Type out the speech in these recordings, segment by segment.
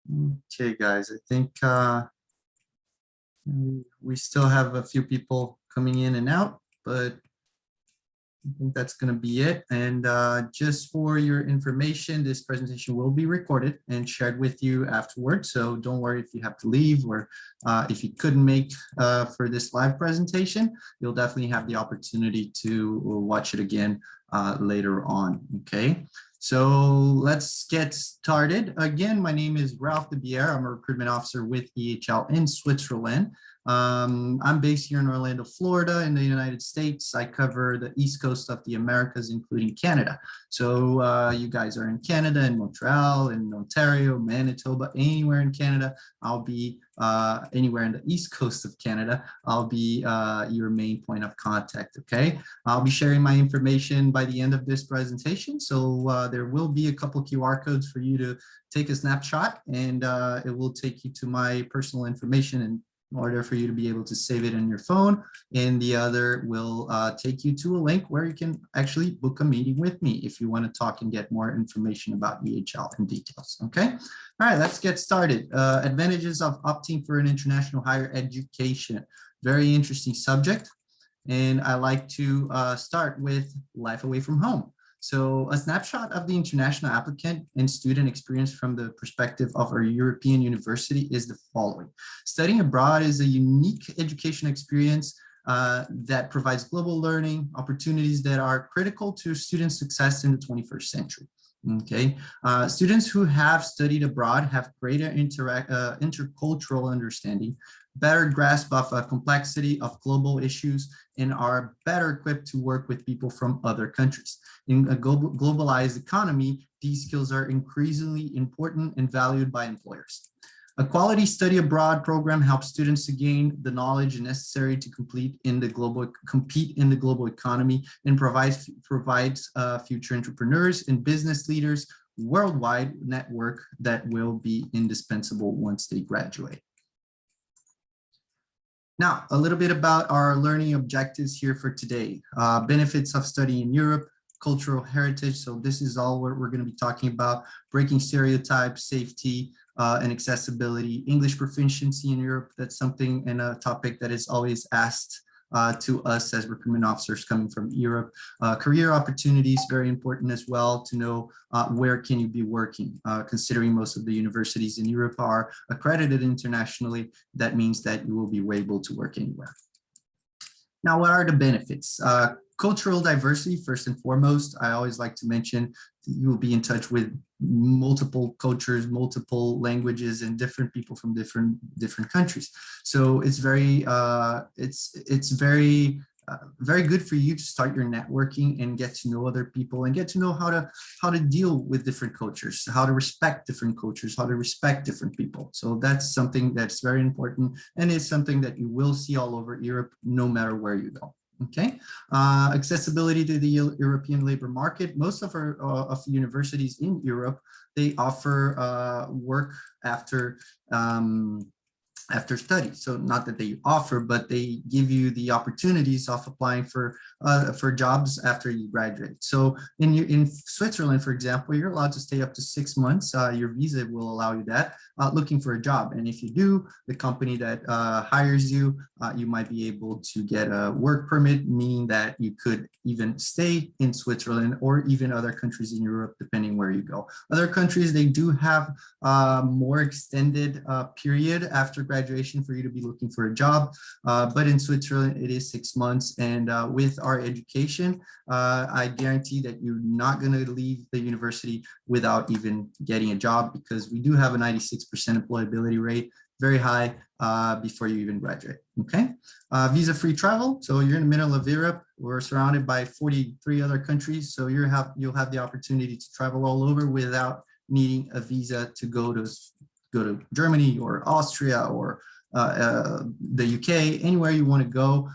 Okay, guys, I think we still have a few people coming in and out, but I think that's going to be it. And just for your information, this presentation will be recorded and shared with you afterwards. So don't worry if you have to leave or if you couldn't make for this live presentation, you'll definitely have the opportunity to watch it again later on. Okay. So let's get started. Again, my name is Ralph de Bier. I'm a recruitment officer with EHL in Switzerland. I'm based here in Orlando, Florida, in the United States. I cover the East Coast of the Americas, including Canada. So you guys are in Canada, in Montreal, in Ontario, Manitoba, anywhere in Canada. I'll be anywhere in the East Coast of Canada. I'll be your main point of contact, okay? I'll be sharing my information by the end of this presentation. So there will be a couple QR codes for you to take a snapshot, and it will take you to my personal information and in order for you to be able to save it on your phone, and the other will take you to a link where you can actually book a meeting with me if you want to talk and get more information about EHL and details. Okay, all right, let's get started. Advantages of opting for an international higher education. Very interesting subject, and I like to start with life away from home. So a snapshot of the international applicant and student experience from the perspective of a European university is the following. Studying abroad is a unique education experience that provides global learning opportunities that are critical to student success in the 21st century. Okay, students who have studied abroad have greater intercultural understanding, better grasp of complexity of global issues, and are better equipped to work with people from other countries. In a globalized economy, these skills are increasingly important and valued by employers. A quality study abroad program helps students to gain the knowledge necessary to compete in the global economy and provides future entrepreneurs and business leaders worldwide network that will be indispensable once they graduate. Now, a little bit about our learning objectives here for today. Benefits of studying in Europe, cultural heritage. So this is all what we're going to be talking about: breaking stereotypes, safety, and accessibility, English proficiency in Europe. That's something and a topic that is always asked to us as recruitment officers coming from Europe. Career opportunities, very important as well to know where can you be working. Considering most of the universities in Europe are accredited internationally, that means that you will be able to work anywhere. Now, what are the benefits? Cultural diversity, first and foremost. I always like to mention you will be in touch with multiple cultures, multiple languages, and different people from different countries. So it's very very good for you to start your networking and get to know other people and get to know how to deal with different cultures, how to respect different cultures, how to respect different people. So that's something that's very important, and it's something that you will see all over Europe, no matter where you go. Okay, accessibility to the European labor market. Most of the universities in Europe, they offer work after study. So not that they offer, but they give you the opportunities of applying for jobs after you graduate. So in Switzerland, for example, you're allowed to stay up to 6 months. Your visa will allow you that, looking for a job. And if you do, the company that hires you, you might be able to get a work permit, meaning that you could even stay in Switzerland or even other countries in Europe, depending where you go. Other countries, they do have more extended period after graduation for you to be looking for a job. But in Switzerland, it is 6 months. And with our education, I guarantee that you're not going to leave the university without even getting a job, because we do have a 96% employability rate, very high before you even graduate. Okay, visa-free travel. So you're in the middle of Europe. We're surrounded by 43 other countries. So you'll have the opportunity to travel all over without needing a visa to go to Germany or Austria or the UK, anywhere you want to go,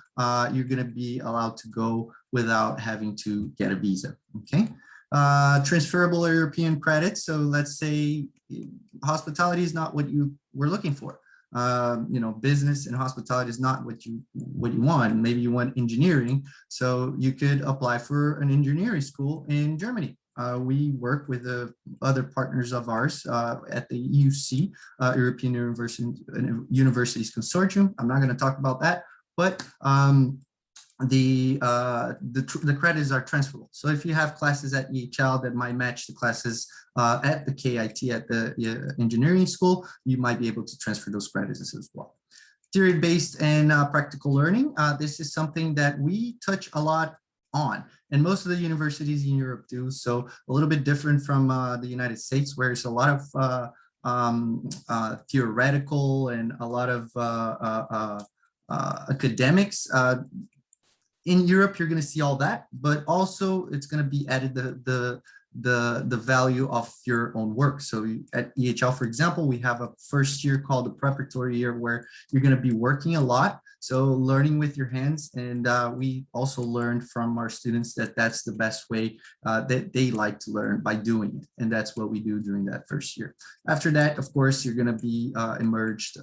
you're going to be allowed to go without having to get a visa. Okay. Transferable European credits. So let's say hospitality is not what you were looking for. Business and hospitality is not what you want. Maybe you want engineering, so you could apply for an engineering school in Germany, We work with other partners of ours at the EUC, European Universities Consortium. I'm not going to talk about that, but the credits are transferable. So if you have classes at EHL that might match the classes at the KIT at the engineering school, you might be able to transfer those credits as well. Theory-based and practical learning. This is something that we touch a lot on, and most of the universities in Europe do. So a little bit different from the United States, where it's a lot of theoretical and a lot of academics. In Europe, you're going to see all that, but also it's going to be added the value of your own work. So at EHL, for example, we have a first year called the preparatory year where you're going to be working a lot. So learning with your hands, and we also learned from our students that that's the best way that they like to learn, by doing it. And that's what we do during that first year. After that, of course, you're going to be immersed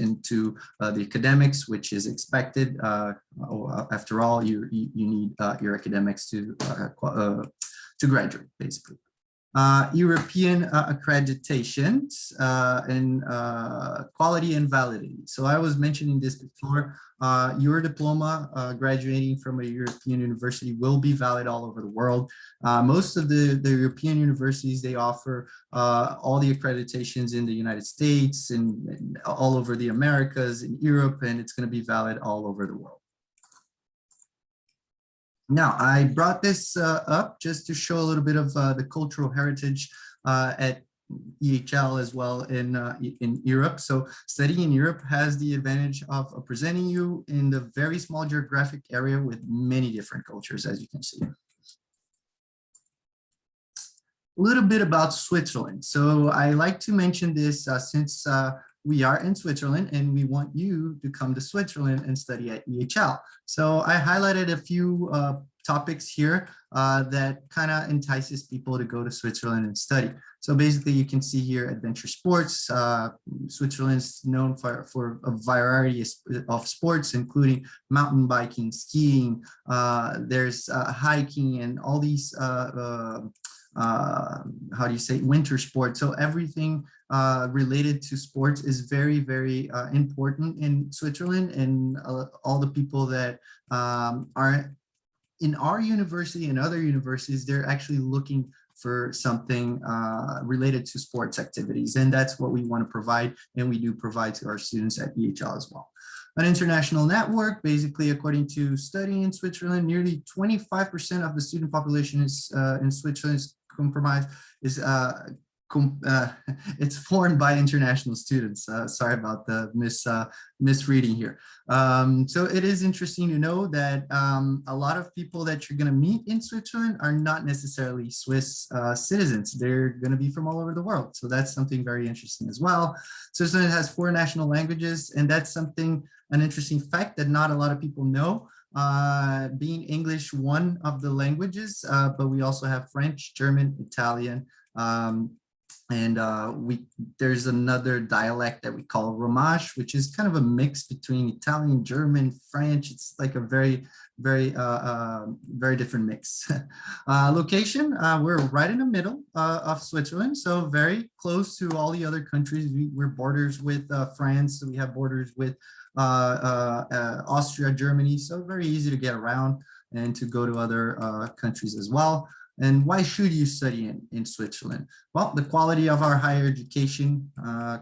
into the academics, which is expected. After all, you need your academics to graduate, basically. European accreditations and quality and validity. So I was mentioning this before. Your diploma graduating from a European university will be valid all over the world. Most of the European universities, they offer all the accreditations in the United States and all over the Americas, in Europe, and it's going to be valid all over the world. Now, I brought this up just to show a little bit of the cultural heritage at EHL as well in Europe. So studying in Europe has the advantage of presenting you in the very small geographic area with many different cultures, as you can see. A little bit about Switzerland. So I like to mention this since we are in Switzerland and we want you to come to Switzerland and study at EHL. So I highlighted a few topics here that kind of entices people to go to Switzerland and study. So basically you can see here adventure sports. Switzerland's known for a variety of sports, including mountain biking, skiing, there's hiking and all these how do you say, winter sports. So everything related to sports is very, very important in Switzerland, and all the people that are in our university and other universities, they're actually looking for something related to sports activities, and that's what we want to provide, and we do provide to our students at EHL as well. An international network, basically, according to study in Switzerland, nearly 25% of the student population is in Switzerland is comprised is it's formed by international students. Sorry about the misreading here. So it is interesting to know that a lot of people that you're going to meet in Switzerland are not necessarily Swiss citizens. They're going to be from all over the world. So that's something very interesting as well. Switzerland has 4 national languages, and that's something, an interesting fact that not a lot of people know. Being English one of the languages, but we also have French, German, Italian, and there's another dialect that we call Romansh, which is kind of a mix between Italian, German, French. It's like a very, very, very different mix. Location, we're right in the middle of Switzerland, so very close to all the other countries. We're borders with France, so we have borders with Austria, Germany, so very easy to get around and to go to other countries as well. And why should you study in Switzerland? Well, the quality of our higher education,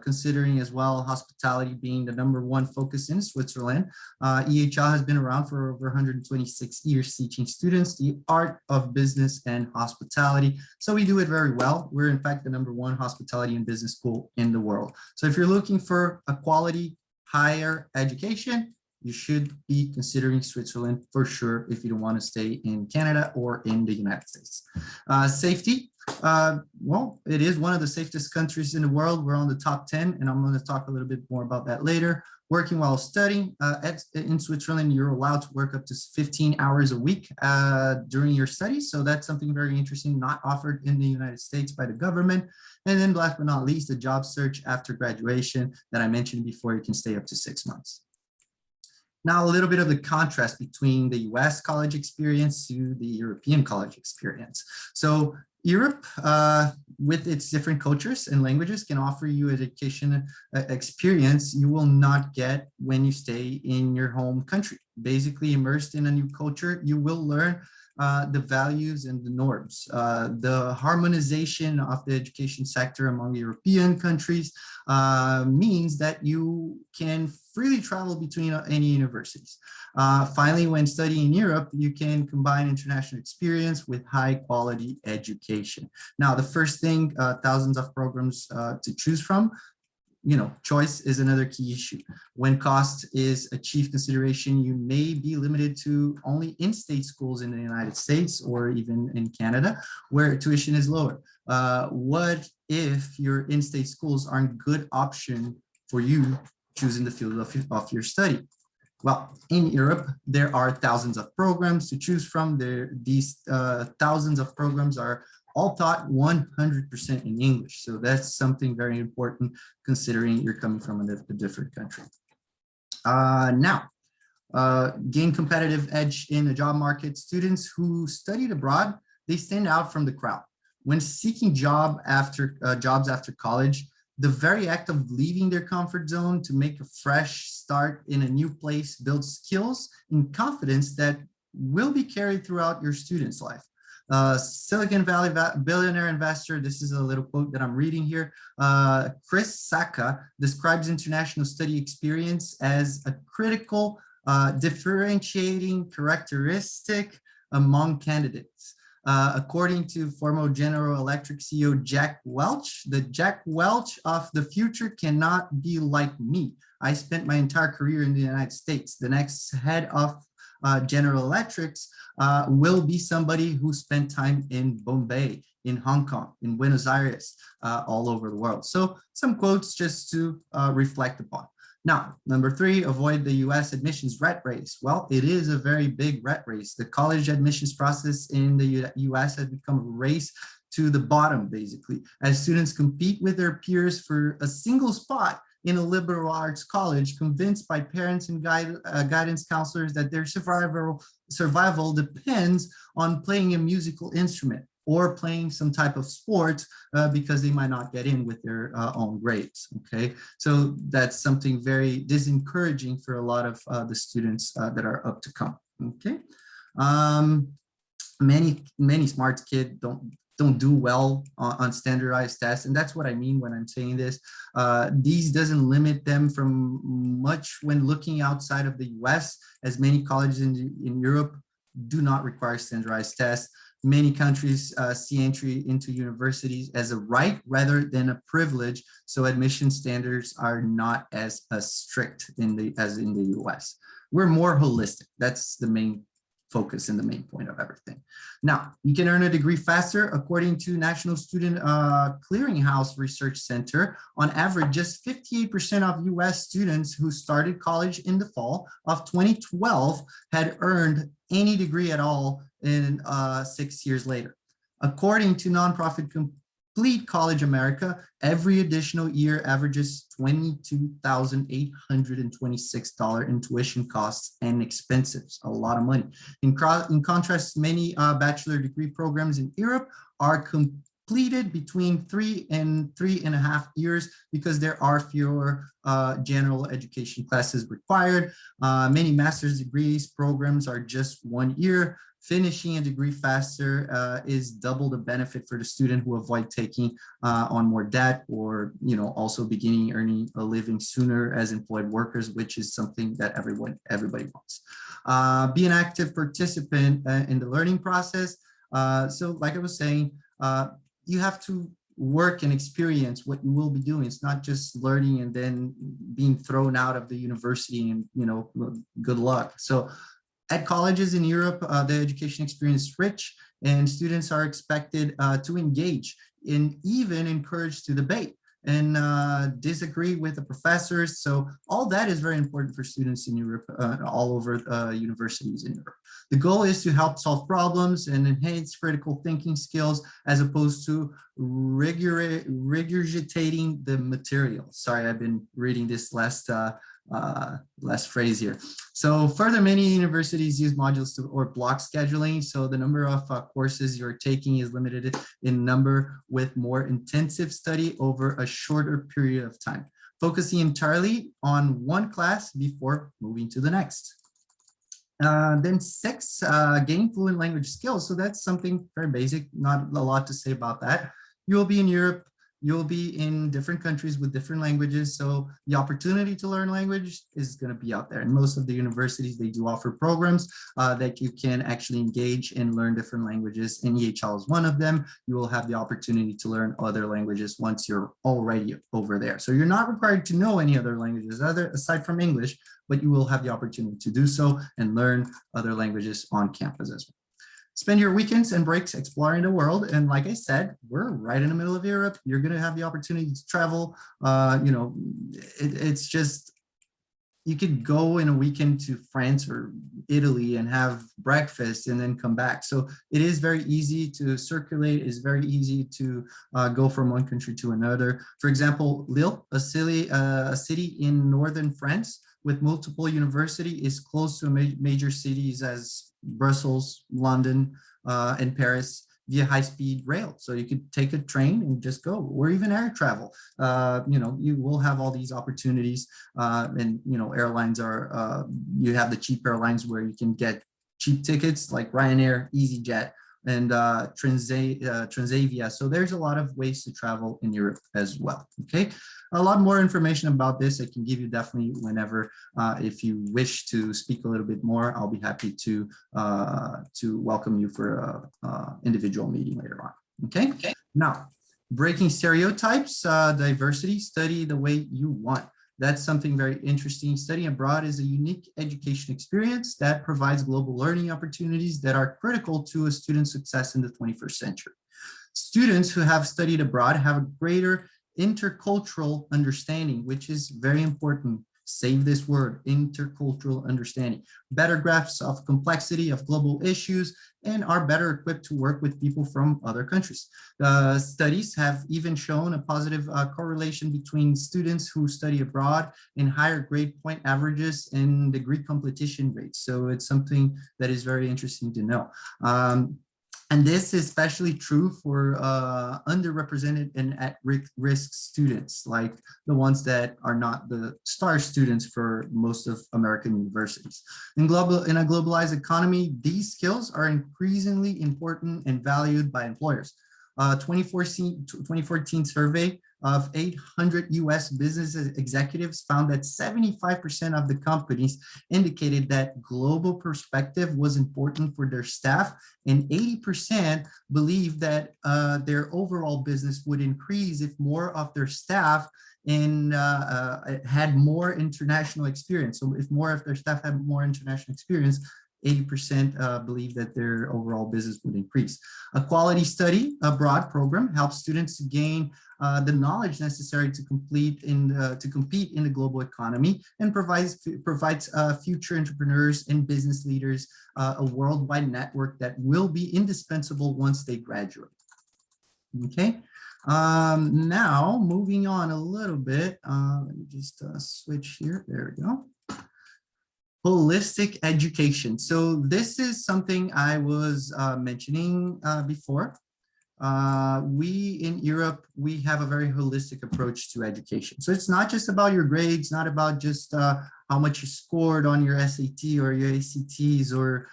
considering as well hospitality being the #1 focus in Switzerland. EHL has been around for over 126 years teaching students the art of business and hospitality. So we do it very well. We're in fact the #1 hospitality and business school in the world. So if you're looking for a quality higher education, you should be considering Switzerland for sure if you don't want to stay in Canada or in the United States. Safety, well, it is one of the safest countries in the world. We're on the top 10, and I'm going to talk a little bit more about that later. Working while studying, in Switzerland, you're allowed to work up to 15 hours a week during your studies. So that's something very interesting, not offered in the United States by the government. And then last but not least, the job search after graduation that I mentioned before, you can stay up to 6 months. Now, a little bit of the contrast between the US college experience to the European college experience. So Europe, with its different cultures and languages, can offer you education experience you will not get when you stay in your home country. Basically, immersed in a new culture, you will learn the values and the norms. The harmonization of the education sector among European countries means that you can freely travel between any universities. Finally, when studying in Europe, you can combine international experience with high quality education. Now, the first thing, thousands of programs to choose from. Choice is another key issue. When cost is a chief consideration, you may be limited to only in-state schools in the United States or even in Canada, where tuition is lower. What if your in-state schools aren't a good option for you choosing the field of your study? Well, in Europe, there are thousands of programs to choose from. These thousands of programs are all taught 100% in English. So that's something very important considering you're coming from a different country. Now, gain competitive edge in the job market. Students who studied abroad, they stand out from the crowd. When seeking jobs after college, the very act of leaving their comfort zone to make a fresh start in a new place builds skills and confidence that will be carried throughout your student's life. Silicon Valley billionaire investor, this is a little quote that I'm reading here, Chris Sacca describes international study experience as a critical differentiating characteristic among candidates. According to former General Electric CEO Jack Welch, the Jack Welch of the future cannot be like me. I spent my entire career in the United States. The next head of General Electrics will be somebody who spent time in Bombay, in Hong Kong, in Buenos Aires, all over the world. So some quotes just to reflect upon. Now, number 3, avoid the US admissions rat race. Well, it is a very big rat race. The college admissions process in the US has become a race to the bottom, basically, as students compete with their peers for a single spot in a liberal arts college, convinced by parents and guidance counselors that their survival depends on playing a musical instrument or playing some type of sport because they might not get in with their own grades, okay? So that's something very discouraging for a lot of the students that are up to come, okay? Many smart kids don't do well on standardized tests. And that's what I mean when I'm saying this. These doesn't limit them from much when looking outside of the US, as many colleges in Europe do not require standardized tests. Many countries see entry into universities as a right rather than a privilege. So admission standards are not as strict as in the US. We're more holistic. That's the main focus and the main point of everything. Now, you can earn a degree faster. According to National Student Clearinghouse Research Center, on average, just 58% of US students who started college in the fall of 2012 had earned any degree at all in 6 years later. According to nonprofit Complete College America, every additional year averages $22,826 in tuition costs and expenses, a lot of money. In contrast, many bachelor degree programs in Europe are completed between 3 and 3.5 years because there are fewer general education classes required. Many master's degrees programs are just 1 year. Finishing a degree faster is double the benefit for the student who avoid taking on more debt, or also beginning earning a living sooner as employed workers, which is something that everybody wants. Be an active participant in the learning process. So like I was saying, you have to work and experience what you will be doing. It's not just learning and then being thrown out of the university and good luck. So at colleges in Europe, the education experience is rich, and students are expected to engage and even encouraged to debate and disagree with the professors. So all that is very important for students in Europe, all over universities in Europe. The goal is to help solve problems and enhance critical thinking skills as opposed to regurgitating the material. Sorry, I've been reading this last less phrase here. So further, many universities use modules or block scheduling. So the number of courses you're taking is limited in number, with more intensive study over a shorter period of time, focusing entirely on one class before moving to the next. Then 6, gain fluent language skills. So that's something very basic, not a lot to say about that. You'll be in Europe, you'll be in different countries with different languages. So the opportunity to learn language is going to be out there. And most of the universities, they do offer programs that you can actually engage and learn different languages. And EHL is one of them. You will have the opportunity to learn other languages once you're already over there. So you're not required to know any other languages aside from English, but you will have the opportunity to do so and learn other languages on campus as well. Spend your weekends and breaks exploring the world. And like I said, we're right in the middle of Europe. You're going to have the opportunity to travel. It's just, you could go in a weekend to France or Italy and have breakfast and then come back. So it is very easy to circulate. It's very easy to go from one country to another. For example, Lille, a city in northern France with multiple universities, is close to major cities as Brussels, London, and Paris via high-speed rail. So you could take a train and just go, or even air travel. You will have all these opportunities, and airlines are, you have the cheap airlines where you can get cheap tickets like Ryanair, EasyJet, and Transavia. So there's a lot of ways to travel in Europe as well. Okay, a lot more information about this I can give you definitely whenever, if you wish to speak a little bit more. I'll be happy to welcome you for a individual meeting later on. Okay. Now, breaking stereotypes, diversity, study the way you want. That's something very interesting. Studying abroad is a unique education experience that provides global learning opportunities that are critical to a student's success in the 21st century. Students who have studied abroad have a greater intercultural understanding, which is very important. Save this word, intercultural understanding, better grasps of complexity of global issues, and are better equipped to work with people from other countries. Studies have even shown a positive correlation between students who study abroad and higher grade point averages and degree completion rates. So it's something that is very interesting to know. And this is especially true for underrepresented and at-risk students, like the ones that are not the star students for most of American universities. In a globalized economy, these skills are increasingly important and valued by employers. 2014 survey of 800 US business executives found that 75% of the companies indicated that global perspective was important for their staff, and 80% believed that their overall business would increase if more of their staff had more international experience. So if more of their staff had more international experience, 80% believe that their overall business would increase. A quality study abroad program helps students to gain the knowledge necessary to compete in the global economy, and provides future entrepreneurs and business leaders a worldwide network that will be indispensable once they graduate. Okay. Now moving on a little bit, let me just switch here. There we go. Holistic education. So this is something I was mentioning before. We in Europe, we have a very holistic approach to education. So it's not just about your grades, not about just how much you scored on your SAT or your ACTs, or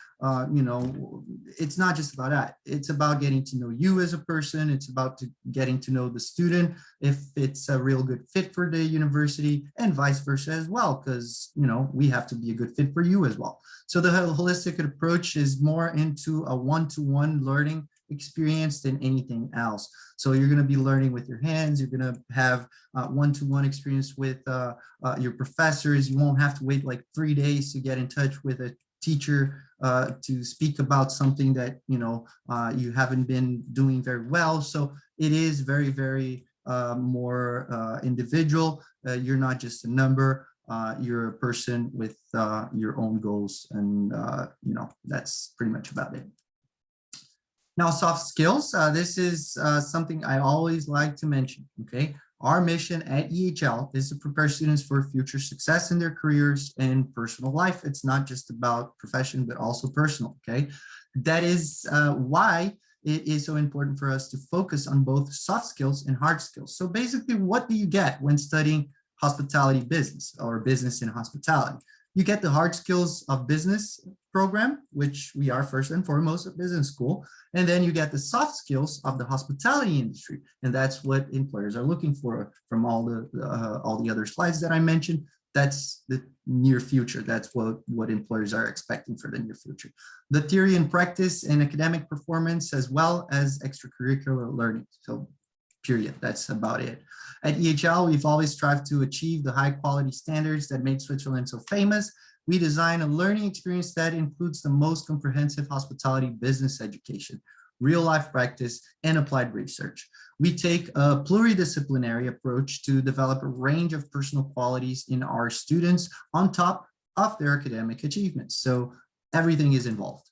it's not just about that. It's about getting to know you as a person. It's about getting to know the student, if it's a real good fit for the university, and vice versa as well, because we have to be a good fit for you as well. So the holistic approach is more into a one-to-one learning experience than anything else. So you're going to be learning with your hands. You're going to have one-to-one experience with your professors. You won't have to wait like 3 days to get in touch with a teacher to speak about something that you haven't been doing very well. So it is very, very more individual. You're not just a number. You're a person with your own goals, and that's pretty much about it. Now, soft skills. This is something I always like to mention. Okay, Our mission at EHL is to prepare students for future success in their careers and personal life. It's not just about profession, but also personal, okay? That is why it is so important for us to focus on both soft skills and hard skills. So basically, what do you get when studying hospitality business or business in hospitality? You get the hard skills of business program, which we are first and foremost a business school. And then you get the soft skills of the hospitality industry. And that's what employers are looking for from all the other slides that I mentioned. That's the near future. That's what employers are expecting for the near future. The theory and practice and academic performance, as well as extracurricular learning. So period, that's about it. At EHL, we've always strived to achieve the high quality standards that make Switzerland so famous. We design a learning experience that includes the most comprehensive hospitality business education, real life practice, and applied research. We take a pluridisciplinary approach to develop a range of personal qualities in our students on top of their academic achievements. So everything is involved.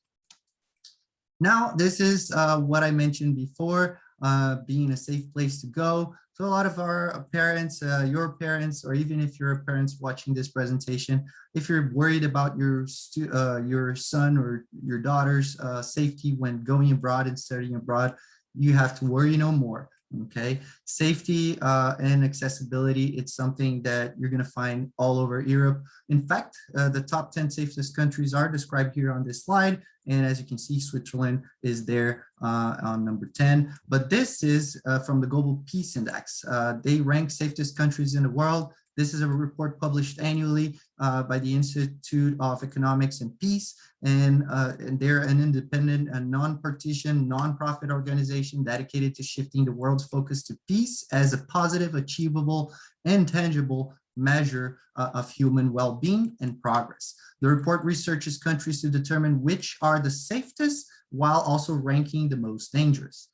Now, this is what I mentioned before, being a safe place to go. So a lot of our parents, your parents, or even if you're parents watching this presentation, if you're worried about your son or your daughter's safety when going abroad and studying abroad, you have to worry no more. Okay, safety and accessibility, it's something that you're going to find all over Europe. In fact, the top 10 safest countries are described here on this slide. And as you can see, Switzerland is there on number 10. But this is from the Global Peace Index. They rank safest countries in the world. This is a report published annually by the Institute of Economics and Peace. And they're an independent and non-partisan, non-profit organization dedicated to shifting the world's focus to peace as a positive, achievable, and tangible measure of human well-being and progress. The report researches countries to determine which are the safest while also ranking the most dangerous.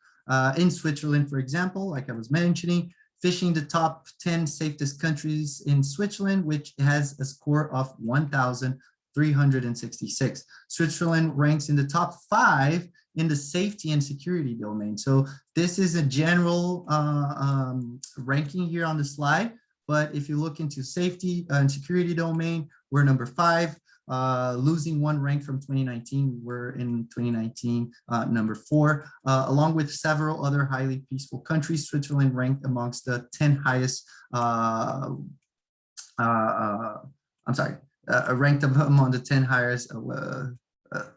In Switzerland, for example, like I was mentioning, fishing the top 10 safest countries in Switzerland, which has a score of 1,366. Switzerland ranks in the top 5 in the safety and security domain. So this is a general ranking here on the slide. But if you look into safety and security domain, we're number 5, losing 1 rank from 2019. We're in 2019, number 4, along with several other highly peaceful countries. Switzerland ranked amongst the 10 highest, ranked among the 10 highest,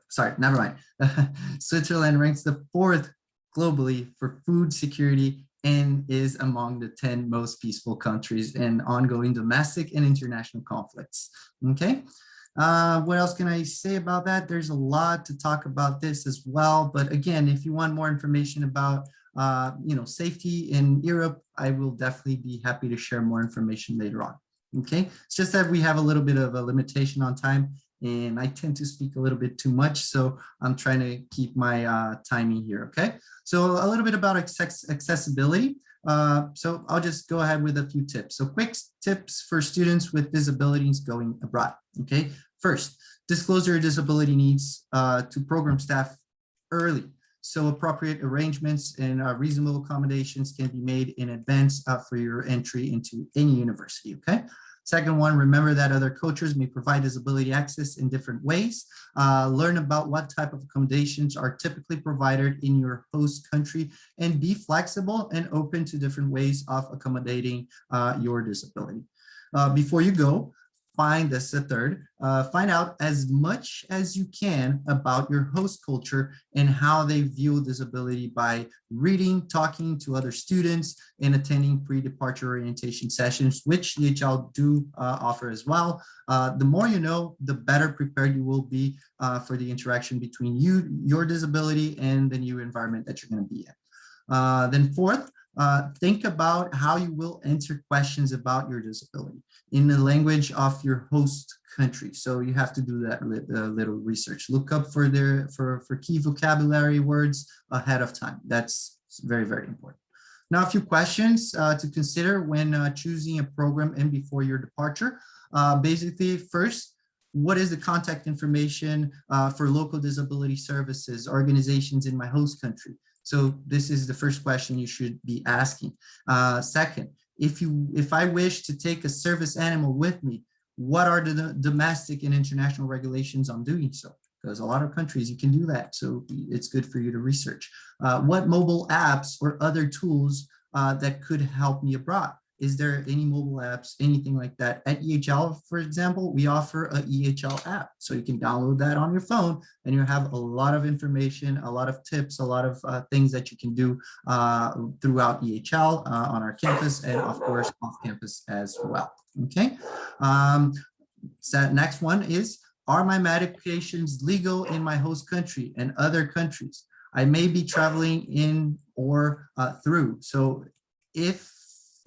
sorry, never mind. Switzerland ranks the 4th globally for food security and is among the 10 most peaceful countries in ongoing domestic and international conflicts. Okay, what else can I say about that? There's a lot to talk about this as well. But again, if you want more information about safety in Europe, I will definitely be happy to share more information later on. Okay, it's just that we have a little bit of a limitation on time, and I tend to speak a little bit too much, so I'm trying to keep my timing here, okay? So a little bit about accessibility. So I'll just go ahead with a few tips. So quick tips for students with disabilities going abroad, okay? First, disclose your disability needs to program staff early. So appropriate arrangements and reasonable accommodations can be made in advance for your entry into any university, okay? Second one, remember that other cultures may provide disability access in different ways. Learn about what type of accommodations are typically provided in your host country and be flexible and open to different ways of accommodating your disability. Before you go, find out as much as you can about your host culture and how they view disability by reading, talking to other students, and attending pre-departure orientation sessions, which EHL do offer as well. The more you know, the better prepared you will be for the interaction between you, your disability, and the new environment that you're going to be in. Then fourth, think about how you will answer questions about your disability in the language of your host country. So you have to do that little research. Look up for key vocabulary words ahead of time. That's very, very important. Now, a few questions to consider when choosing a program and before your departure. Basically, first, what is the contact information for local disability services organizations in my host country? So this is the first question you should be asking. Second, if I wish to take a service animal with me, what are the domestic and international regulations on doing so? Because a lot of countries you can do that. So it's good for you to research. What mobile apps or other tools that could help me abroad? Is there any mobile apps, anything like that? At EHL, for example, we offer a EHL app. So you can download that on your phone and you have a lot of information, a lot of tips, a lot of things that you can do throughout EHL on our campus and of course off campus as well. Okay. So next one is, are my medications legal in my host country and other countries? I may be traveling in or through. So if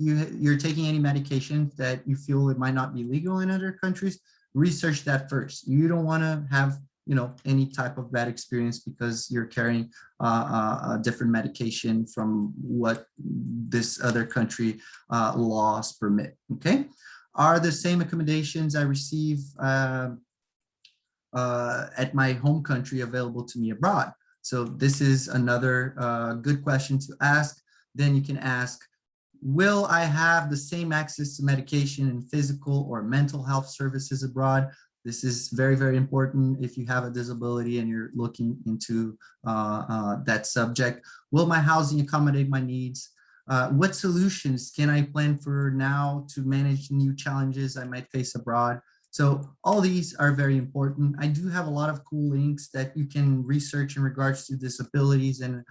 you're taking any medication that you feel it might not be legal in other countries, research that first. You don't want to have, you know, any type of bad experience because you're carrying a different medication from what this other country laws permit. Okay. Are the same accommodations I receive at my home country available to me abroad? So this is another good question to ask. Then you can ask, will I have the same access to medication and physical or mental health services abroad? This is very, very important if you have a disability and you're looking into that subject. Will my housing accommodate my needs? What solutions can I plan for now to manage new challenges I might face abroad? So all these are very important. I do have a lot of cool links that you can research in regards to disabilities and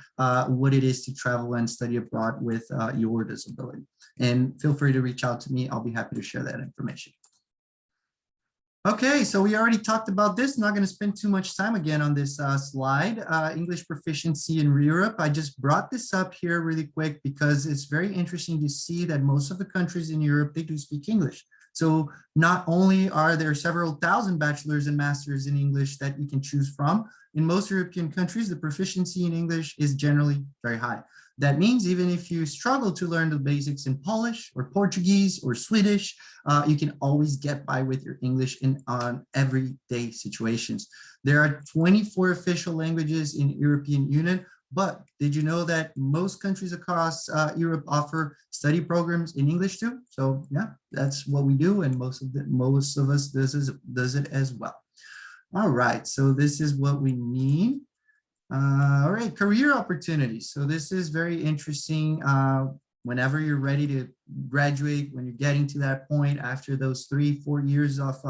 what it is to travel and study abroad with your disability. And feel free to reach out to me. I'll be happy to share that information. Okay, so we already talked about this. I'm not going to spend too much time again on this slide. English proficiency in Europe. I just brought this up here really quick because it's very interesting to see that most of the countries in Europe, they do speak English. So not only are there several thousand bachelors and masters in English that you can choose from, in most European countries, the proficiency in English is generally very high. That means even if you struggle to learn the basics in Polish or Portuguese or Swedish, you can always get by with your English in everyday situations. There are 24 official languages in European Union, but did you know that most countries across Europe offer study programs in English too? So yeah, that's what we do, and most of us does it as well. All right, so this is what we need. All right, career opportunities. So this is very interesting. Whenever you're ready to graduate, when you're getting to that point after those 3-4 years of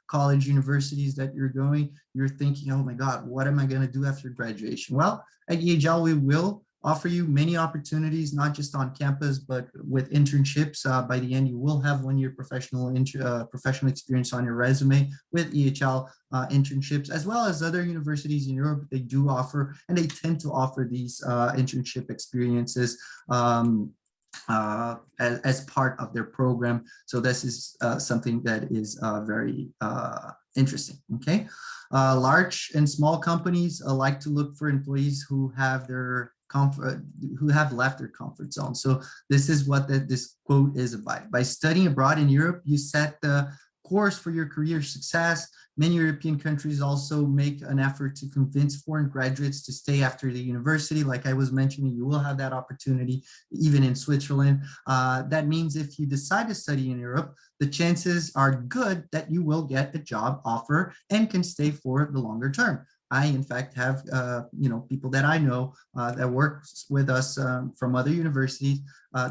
college universities that you're going, you're thinking, oh my God, what am I going to do after graduation? Well, at EHL, we will offer you many opportunities, not just on campus, but with internships. By the end, you will have 1-year professional experience on your resume with EHL internships, as well as other universities in Europe. They do offer, and they tend to offer these internship experiences as part of their program. So this is something that is very interesting. Okay, large and small companies like to look for employees who have left their comfort zone. So this is what this quote is about. By studying abroad in Europe, you set the course for your career success. Many European countries also make an effort to convince foreign graduates to stay after the university. Like I was mentioning, you will have that opportunity even in Switzerland. That means if you decide to study in Europe, the chances are good that you will get a job offer and can stay for the longer term. I, in fact, have people that I know that work with us from other universities.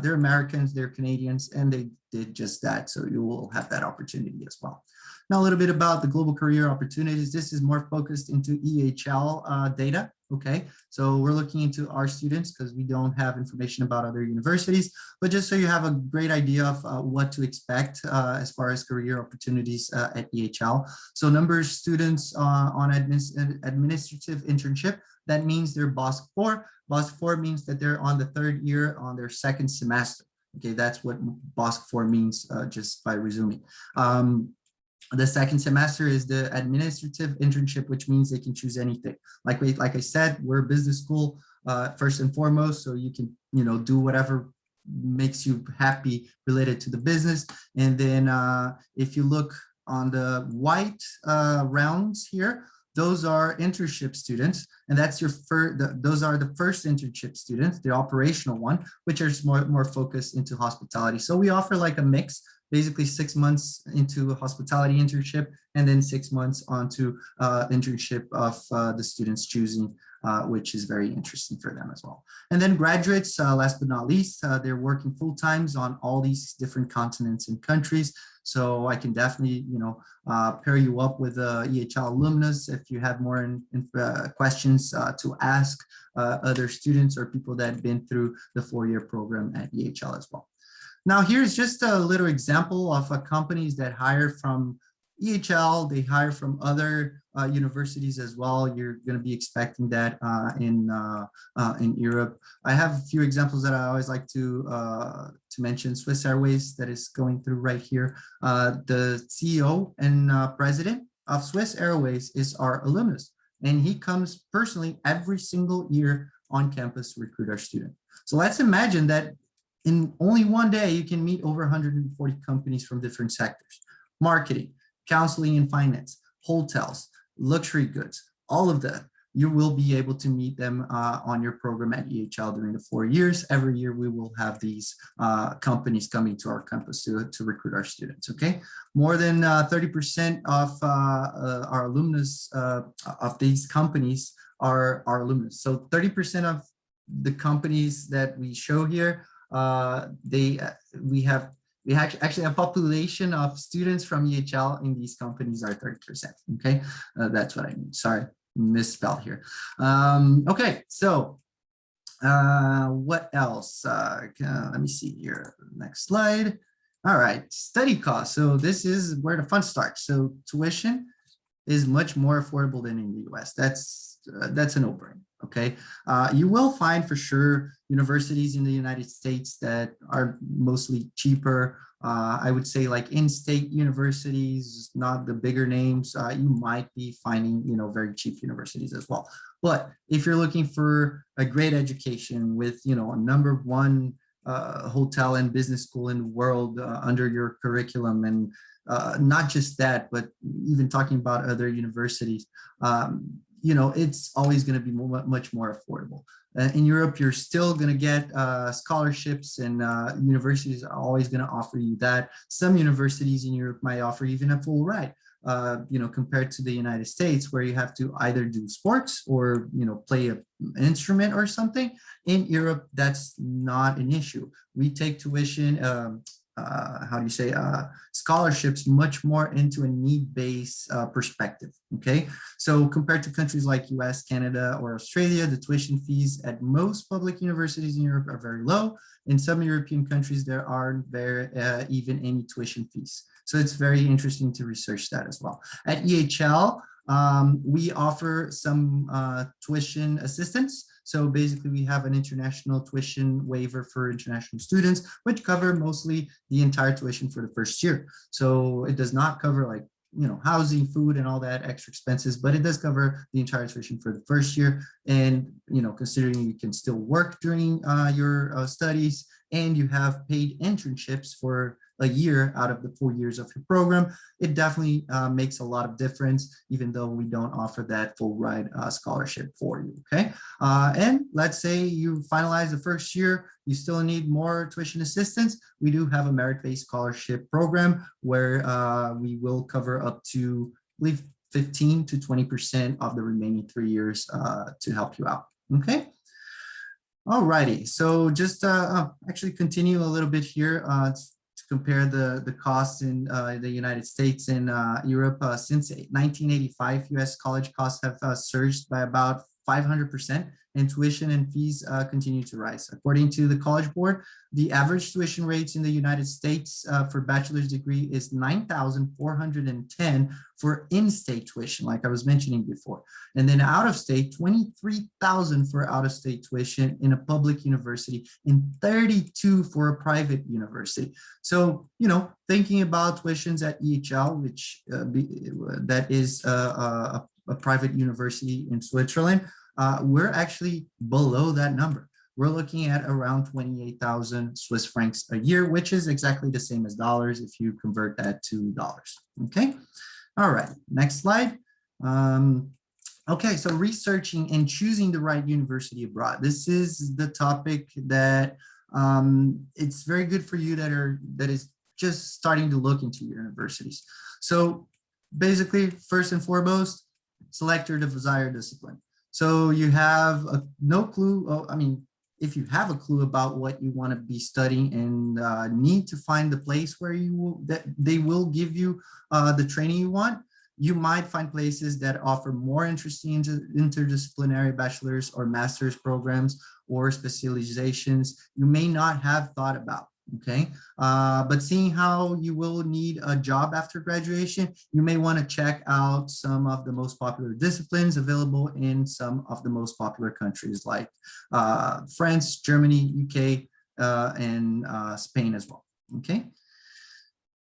They're Americans, they're Canadians, and they did just that. So you will have that opportunity as well. Now, a little bit about the global career opportunities. This is more focused into EHL data. Okay, so we're looking into our students because we don't have information about other universities, but just so you have a great idea of what to expect as far as career opportunities at EHL. So number of students on administrative internship, that means they're BOSC 4. BOSC 4 means that they're on the 3rd year on their 2nd semester. Okay, that's what BOSC 4 means just by resuming. The 2nd semester is the administrative internship, which means they can choose anything. Like I said, we're a business school first and foremost, so you can do whatever makes you happy related to the business. And then if you look on the white rounds here, those are internship students, and that's your those are the first internship students, the operational one, which are more focused into hospitality. So we offer like a mix, basically 6 months into a hospitality internship, and then 6 months onto internship of the students choosing, which is very interesting for them as well. And then graduates, last but not least, they're working full times on all these different continents and countries. So I can definitely, pair you up with EHL alumnus if you have more questions to ask other students or people that have been through the 4-year program at EHL as well. Now, here's just a little example of companies that hire from EHL. They hire from other universities as well. You're going to be expecting that in Europe. I have a few examples that I always like to mention. Swiss Airways, that is going through right here. The CEO and president of Swiss Airways is our alumnus, and he comes personally every single year on campus to recruit our student. So let's imagine that in only one day, you can meet over 140 companies from different sectors: marketing, counseling and finance, hotels, luxury goods, all of that. You will be able to meet them on your program at EHL during the 4 years. Every year, we will have these companies coming to our campus to recruit our students, okay? More than 30% of our alumnus of these companies are our alumnus. So 30% of the companies that we show here, we actually have population of students from EHL in these companies are 30%. Okay, that's what I mean. Sorry, misspelled here. Okay, so what else? Let me see here. Next slide. All right, study costs. So this is where the fun starts. So tuition is much more affordable than in the US. That's a no-brainer. Okay, you will find for sure universities in the United States that are mostly cheaper. I would say like in-state universities, not the bigger names. You might be finding, very cheap universities as well. But if you're looking for a great education with, a #1 hotel and business school in the world under your curriculum, and not just that, but even talking about other universities, it's always going to be much more affordable. In Europe, you're still going to get scholarships, and universities are always going to offer you that. Some universities in Europe might offer even a full ride, compared to the United States, where you have to either do sports or, play an instrument or something. In Europe, that's not an issue. We take tuition, scholarships much more into a need-based perspective, okay? So compared to countries like US, Canada, or Australia, the tuition fees at most public universities in Europe are very low. In some European countries, there aren't even any tuition fees. So it's very interesting to research that as well. At EHL, we offer some tuition assistance. So basically, we have an international tuition waiver for international students, which cover mostly the entire tuition for the first year. So it does not cover like, housing, food, and all that extra expenses, but it does cover the entire tuition for the first year. And, considering you can still work during your studies, and you have paid internships for a year out of the 4 years of your program, it definitely makes a lot of difference, even though we don't offer that full ride scholarship for you, okay? And let's say you finalize the first year, you still need more tuition assistance. We do have a merit-based scholarship program where we will cover up to, I believe, 15 to 20% of the remaining 3 years to help you out, okay? Alrighty, so just actually continue a little bit here to compare the costs in the United States and Europe. Since 1985, US college costs have surged by about 500%, and tuition and fees continue to rise. According to the College Board, the average tuition rates in the United States for bachelor's degree is $9,410 for in-state tuition, like I was mentioning before. And then out-of-state, $23,000 for out-of-state tuition in a public university and $32,000 for a private university. So, thinking about tuitions at EHL, which that is a private university in Switzerland, we're actually below that number. We're looking at around 28,000 Swiss francs a year, which is exactly the same as dollars if you convert that to dollars, okay? All right, next slide. Okay, so researching and choosing the right university abroad. This is the topic that it's very good for you that is just starting to look into universities. So basically, first and foremost, select your desired discipline. So you have no clue. Oh, I mean, if you have a clue about what you want to be studying and need to find the place where you will, that they will give you the training you want, you might find places that offer more interesting interdisciplinary bachelor's or master's programs or specializations you may not have thought about. Okay, but seeing how you will need a job after graduation, you may want to check out some of the most popular disciplines available in some of the most popular countries like France, Germany, UK, and Spain as well. Okay.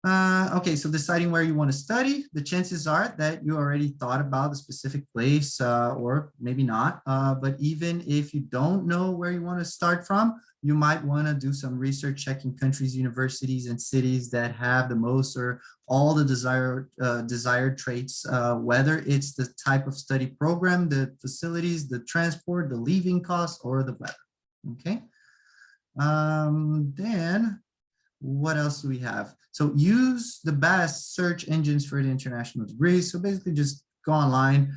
Okay, so deciding where you want to study, the chances are that you already thought about a specific place or maybe not. But even if you don't know where you want to start from, you might want to do some research checking countries, universities, and cities that have the most or all the desired traits, whether it's the type of study program, the facilities, the transport, the living costs, or the weather. Okay. Then what else do we have? So use the best search engines for the international degrees. So basically just go online.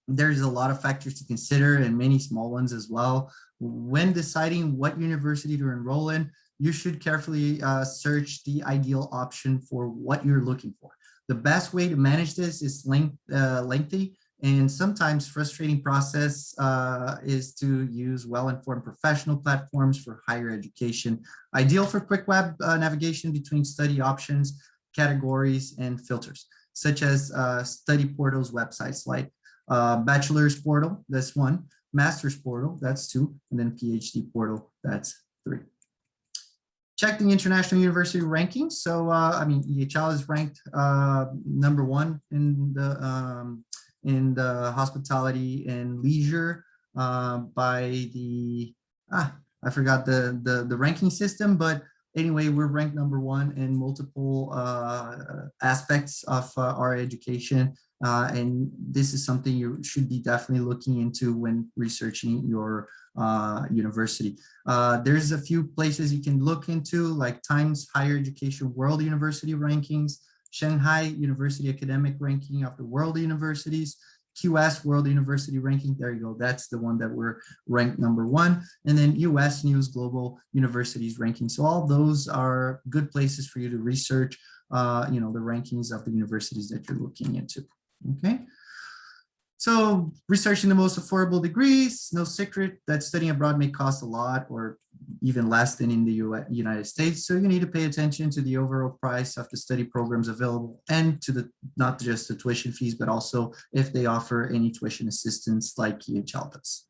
There's a lot of factors to consider and many small ones as well. When deciding what university to enroll in, you should carefully search the ideal option for what you're looking for. The best way to manage this is lengthy and sometimes frustrating process is to use well-informed professional platforms for higher education, ideal for quick web navigation between study options, categories, and filters, such as study portals websites like bachelor's portal, that's one, master's portal, that's two, and then PhD portal, that's three. Check the international university rankings. So, I mean, EHL is ranked #1 in the hospitality and leisure by the, I forgot the ranking system, but anyway, we're ranked #1 in multiple aspects of our education. And this is something you should be definitely looking into when researching your university. There's a few places you can look into, like Times Higher Education World University Rankings, Shanghai University Academic Ranking of the World Universities, QS World University Ranking. There you go. That's the one that we're ranked #1. And then US News Global Universities Ranking. So all those are good places for you to research, the rankings of the universities that you're looking into. Okay. So researching the most affordable degrees, no secret that studying abroad may cost a lot or even less than in the United States. So you need to pay attention to the overall price of the study programs available and to the, not just the tuition fees, but also if they offer any tuition assistance like EHL does.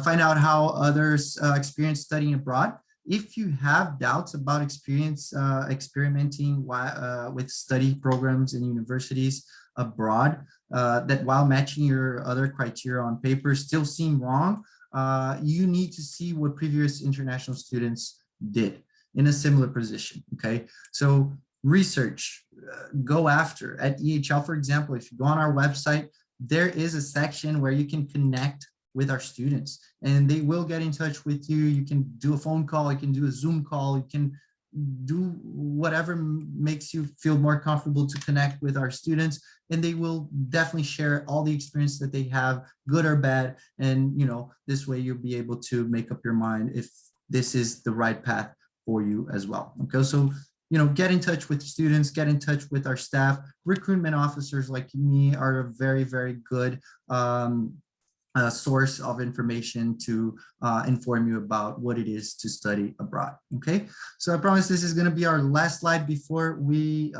Find out how others experience studying abroad. If you have doubts about experimenting with study programs in universities abroad, that while matching your other criteria on paper still seem wrong, you need to see what previous international students did in a similar position, okay? So research, go after. At EHL, for example, if you go on our website, there is a section where you can connect with our students and they will get in touch with you. You can do a phone call, you can do a Zoom call, you can do whatever makes you feel more comfortable to connect with our students, and they will definitely share all the experience that they have, good or bad. And this way you'll be able to make up your mind if this is the right path for you as well. Okay, so get in touch with students, get in touch with our staff. Recruitment officers like me are a very, very good source of information to inform you about what it is to study abroad. Okay, so I promise this is going to be our last slide before we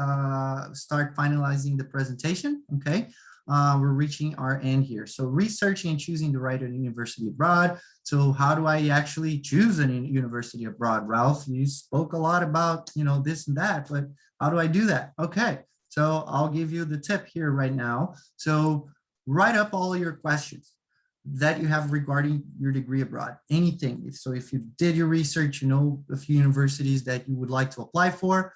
start finalizing the presentation. Okay, we're reaching our end here. So researching and choosing the right university abroad. So how do I actually choose a university abroad? Ralph, you spoke a lot about this and that, but how do I do that? Okay, so I'll give you the tip here right now. So write up all your questions that you have regarding your degree abroad, anything. So if you did your research, a few universities that you would like to apply for,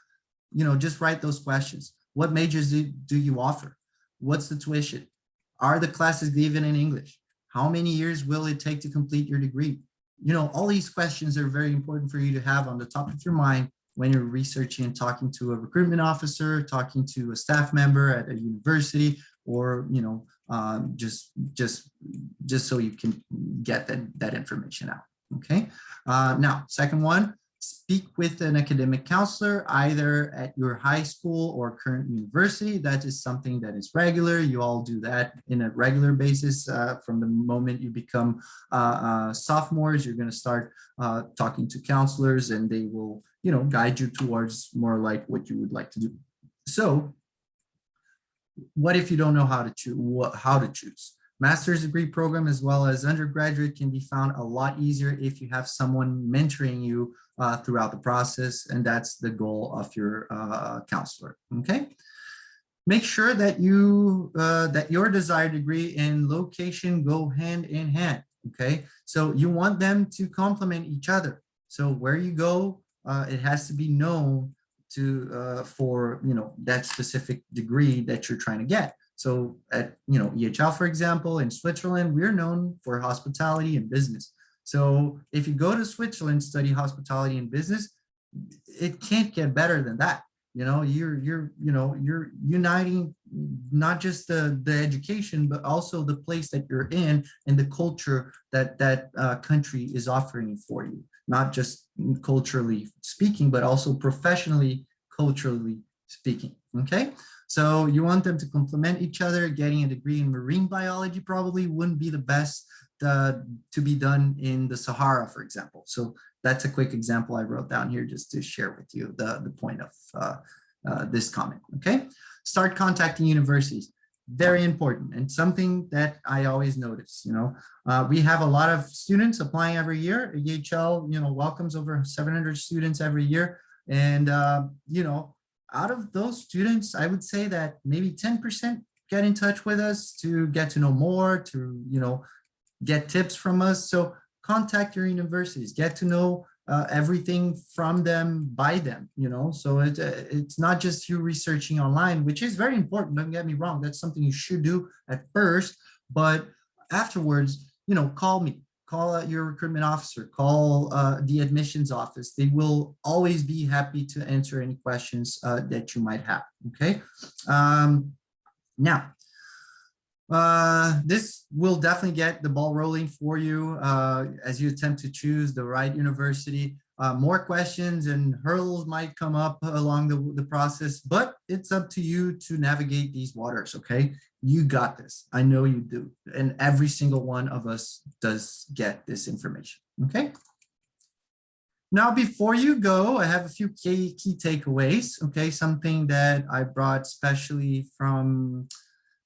just write those questions. What majors do you offer? What's the tuition? Are the classes given in English? How many years will it take to complete your degree? You know, all these questions are very important for you to have on the top of your mind when you're researching and talking to a recruitment officer, talking to a staff member at a university, or, you know, just so you can get that information out. Okay. Now, second one, speak with an academic counselor, either at your high school or current university. That is something that is regular. You all do that in a regular basis. From the moment you become sophomores, you're going to start talking to counselors, and they will, you know, guide you towards more like what you would like to do. So what if you don't know how to choose? Master's degree program as well as undergraduate can be found a lot easier if you have someone mentoring you throughout the process, and that's the goal of your counselor. Okay. Make sure that that your desired degree and location go hand in hand. Okay, so you want them to complement each other. So where you go, it has to be known to for, you know, that specific degree that you're trying to get. So at, you know, EHL, for example, in Switzerland, we're known for hospitality and business. So if you go to Switzerland, study hospitality and business, it can't get better than that. You know, you're uniting not just the education, but also the place that you're in and the culture that country is offering for you, not just culturally speaking, but also professionally, culturally speaking. Okay. So you want them to complement each other. Getting a degree in marine biology probably wouldn't be the best to be done in the Sahara, for example. So that's a quick example I wrote down here just to share with you the point of this comment. Okay, start contacting universities. Very important, and something that I always notice. You know, we have a lot of students applying every year. EHL, you know, welcomes over 700 students every year, and you know, out of those students, I would say that maybe 10% get in touch with us to get to know more, to, you know, get tips from us. So contact your universities, get to know everything from them, by them, you know. So it's not just you researching online, which is very important, don't get me wrong. That's something you should do at first, but afterwards, you know, call me. Call your recruitment officer, call the admissions office. They will always be happy to answer any questions that you might have, okay? Now, this will definitely get the ball rolling for you as you attempt to choose the right university. More questions and hurdles might come up along the process, but it's up to you to navigate these waters, okay? You got this. I know you do. And every single one of us does get this information, okay? Now, before you go, I have a few key takeaways, okay? Something that I brought specially from,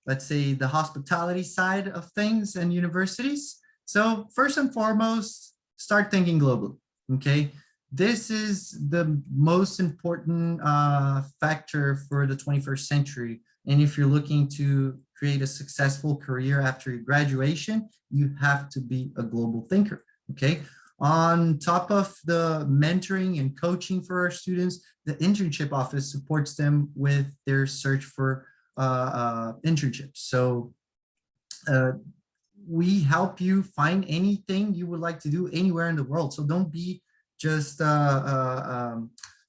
let's say, the hospitality side of things and universities. So first and foremost, start thinking globally, okay? This is the most important factor for the 21st century. And if you're looking to create a successful career after your graduation, you have to be a global thinker, okay? On top of the mentoring and coaching for our students, the internship office supports them with their search for internships. So we help you find anything you would like to do anywhere in the world. So don't be just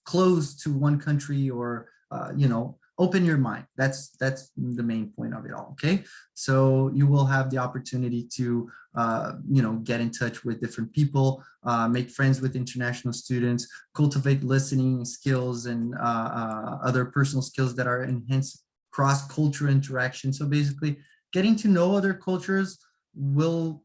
closed to one country, or you know, open your mind. That's the main point of it all. Okay, so you will have the opportunity to you know, get in touch with different people, make friends with international students, cultivate listening skills and other personal skills that are enhanced cross-cultural interaction. So basically, getting to know other cultures will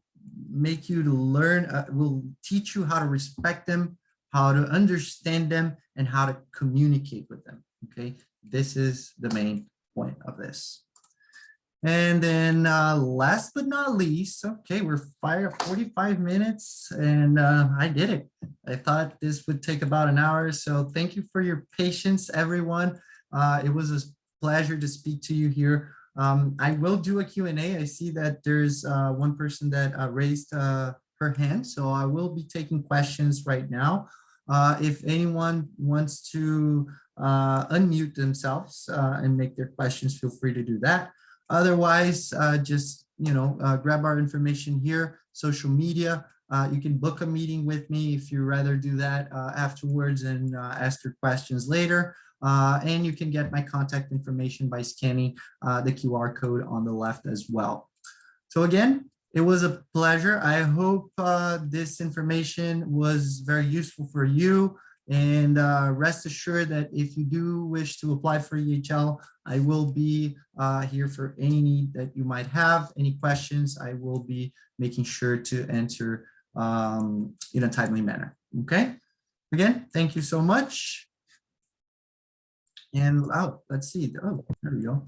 make you to learn, will teach you how to respect them, how to understand them, and how to communicate with them. Okay, this is the main point of this. And then last but not least, okay, we're 45 minutes, and I did it. I thought this would take about an hour. So thank you for your patience, everyone. It was a pleasure to speak to you here. I will do a Q&A. I see that there's one person that raised her hand, so I will be taking questions right now. If anyone wants to unmute themselves and make their questions, feel free to do that. Otherwise, just, grab our information here, social media. You can book a meeting with me if you rather do that afterwards and ask your questions later. And you can get my contact information by scanning the QR code on the left as well. So again, it was a pleasure. I hope this information was very useful for you. And rest assured that if you do wish to apply for EHL, I will be here for any need that you might have. Any questions, I will be making sure to answer in a timely manner. Okay. Again, thank you so much. And let's see. Oh, there we go.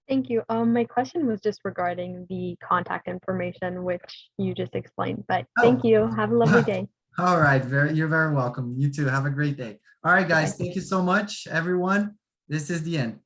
Thank you. My question was just regarding the contact information, which you just explained, but thank you. Have a lovely day. All right. You're very welcome. You too. Have a great day. All right, guys. Thank you so much, everyone. This is the end.